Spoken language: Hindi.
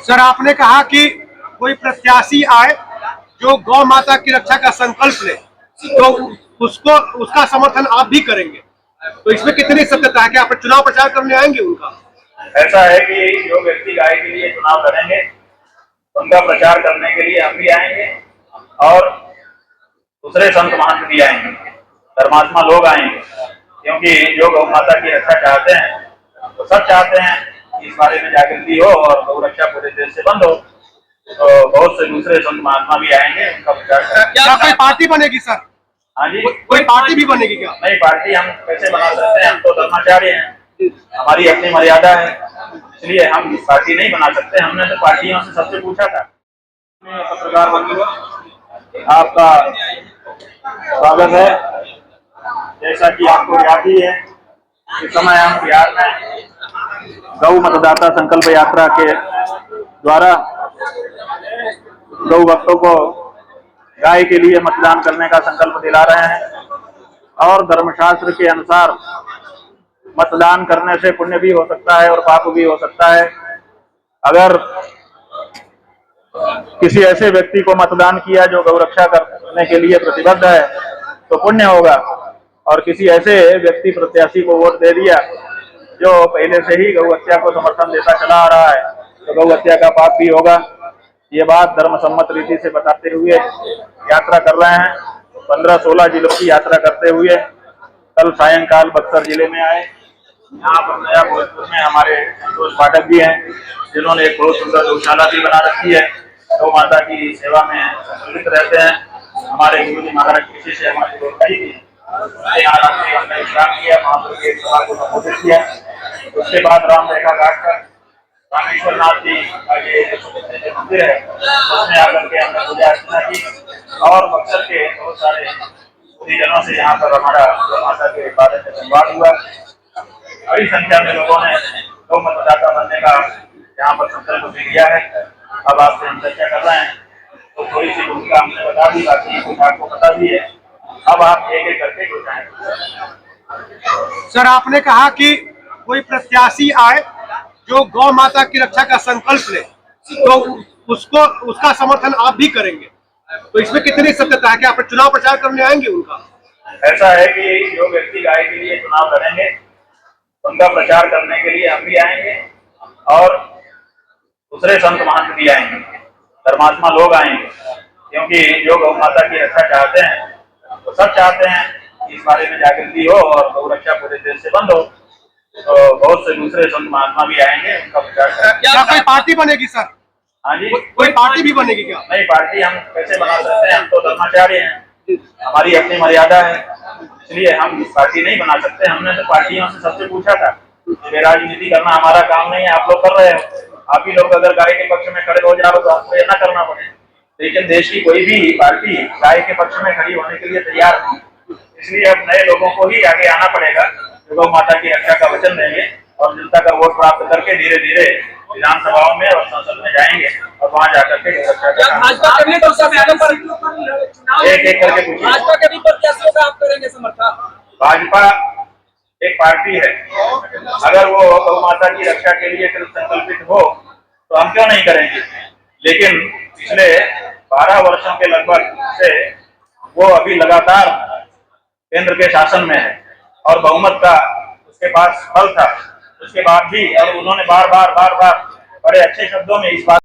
सर, आपने कहा कि कोई प्रत्याशी आए जो गौ माता की रक्षा का संकल्प ले, तो उसको उसका समर्थन आप भी करेंगे, तो इसमें कितनी सत्यता है कि आप चुनाव प्रचार करने आएंगे उनका? ऐसा है कि जो व्यक्ति गाय के लिए चुनाव लड़ेंगे उनका प्रचार करने के लिए हम भी आएंगे और दूसरे संत महंत भी आएंगे, धर्मात्मा लोग आएंगे, क्योंकि जो गौ माता की रक्षा चाहते हैं वो सब चाहते हैं कि इस बारे में जागृति हो और गौ रक्षा पूरे देश से बंद हो। तो बहुत से दूसरे संत महात्मा भी आएंगे, उनका प्रचार। क्या कोई पार्टी बनेगी सर? हाँ जी, कोई पार्टी भी बनेगी क्या? नहीं, पार्टी हम कैसे बना सकते हैं? हम तो धर्माचार्य हैं, हमारी अपनी मर्यादा है, इसलिए हम पार्टी नहीं बना सकते। हमने तो पार्टियों से सबसे पूछा था। पत्रकार बंधुओं, आपका स्वागत है। जैसा कि आपको याद ही है, इस समय हम बिहार में गौ मतदाता संकल्प यात्रा के द्वारा गौ भक्तों को गाय के लिए मतदान करने का संकल्प दिला रहे हैं और धर्मशास्त्र के अनुसार मतदान करने से पुण्य भी हो सकता है और पाप भी हो सकता है। अगर किसी ऐसे व्यक्ति को मतदान किया जो गौ रक्षा करने के लिए प्रतिबद्ध है तो पुण्य होगा, और किसी ऐसे व्यक्ति प्रत्याशी को वोट दे दिया जो पहले से ही गौ हत्या को समर्थन देता चला आ रहा है तो गौ हत्या का पाप भी होगा। ये बात धर्म सम्मत रीति से बताते हुए यात्रा कर रहे हैं। 15-16 जिलों की यात्रा करते हुए कल सायंकाल बक्सर जिले में आए। यहाँ पर नया भोजपुर में हमारे संतोष पाठक जी हैं, जिन्होंने एक बहुत सुंदर गौशाला भी बना रखी है। गौ माता की सेवा में संतुलित रहते हैं। हमारे गुरु जी महाराज कृषि से हमारी रोजगारी थी, यहाँ रात्रि हमने विश्राम किया, महापुर की एक सभा को संबोधित किया। उसके बाद राम रेखा घाट पर रामेश्वर नाथ जी का ये मंदिर है, उसमें आकर के हमने पूजा अर्चना की और बक्सर के बहुत सारे जनों से यहाँ पर हमारा गौ माता के बारे में संवाद हुआ। बड़ी संख्या में लोगों ने गौ मतदाता बनने का यहाँ पर संकल्प भी लिया है। अब आपसे हम चर्चा कर रहे हैं तो थोड़ी सी भूमिका हमने बता दी, बाकी कुछ आपको पता भी है। अब आप एक एक करके बताएं। सर, आपने कहा कि कोई प्रत्याशी आए जो गौ माता की रक्षा का संकल्प ले, तो उसको उसका समर्थन आप भी करेंगे, तो इसमें कितनी सत्यता है कि आप चुनाव प्रचार करने आएंगे उनका? ऐसा है कि जो व्यक्ति गाय के लिए चुनाव लड़ेंगे उनका प्रचार करने के लिए हम भी आएंगे और दूसरे संत महंत भी आएंगे, धर्मात्मा लोग आएंगे, क्योंकि जो गौ माता की रक्षा चाहते हैं वो सब चाहते हैं कि इस बारे में जागृति हो और गौ रक्षा पूरे देश से बंद हो। तो बहुत से दूसरे संत महात्मा भी आएंगे, उनका प्रचार। क्या कोई पार्टी बनेगी सर? हाँ जी, कोई पार्टी भी बनेगी क्या? नहीं, पार्टी हम कैसे बना सकते हैं? हम तो धर्माचार्य हैं, हमारी अपनी मर्यादा है, इसलिए हम पार्टी नहीं बना सकते। हमने तो पार्टियों से सबसे पूछा था। ये राजनीति करना हमारा काम नहीं है, आप लोग कर रहे हो। आप ही लोग अगर गाय के पक्ष में खड़े हो जाओ तो आपको ये ना करना पड़े, लेकिन देश की कोई भी पार्टी गाय के पक्ष में खड़ी होने के लिए तैयार नहीं, इसलिए अब नए लोगों को ही आगे आना पड़ेगा जो गौ माता की रक्षा का वचन देंगे और जनता का वोट प्राप्त करके धीरे धीरे विधानसभाओं में और संसद में जाएंगे और वहां जाकर के रक्षा एक एक करके पूछिए। भाजपा एक पार्टी है, अगर वो गौ माता की रक्षा के लिए संकल्पित हो तो हम क्यों नहीं करेंगे। लेकिन पिछले 12 वर्षों के लगभग से वो अभी लगातार केंद्र के शासन में है और बहुमत का उसके पास फल था, उसके बाद भी और उन्होंने बार बार बड़े अच्छे शब्दों में इस बात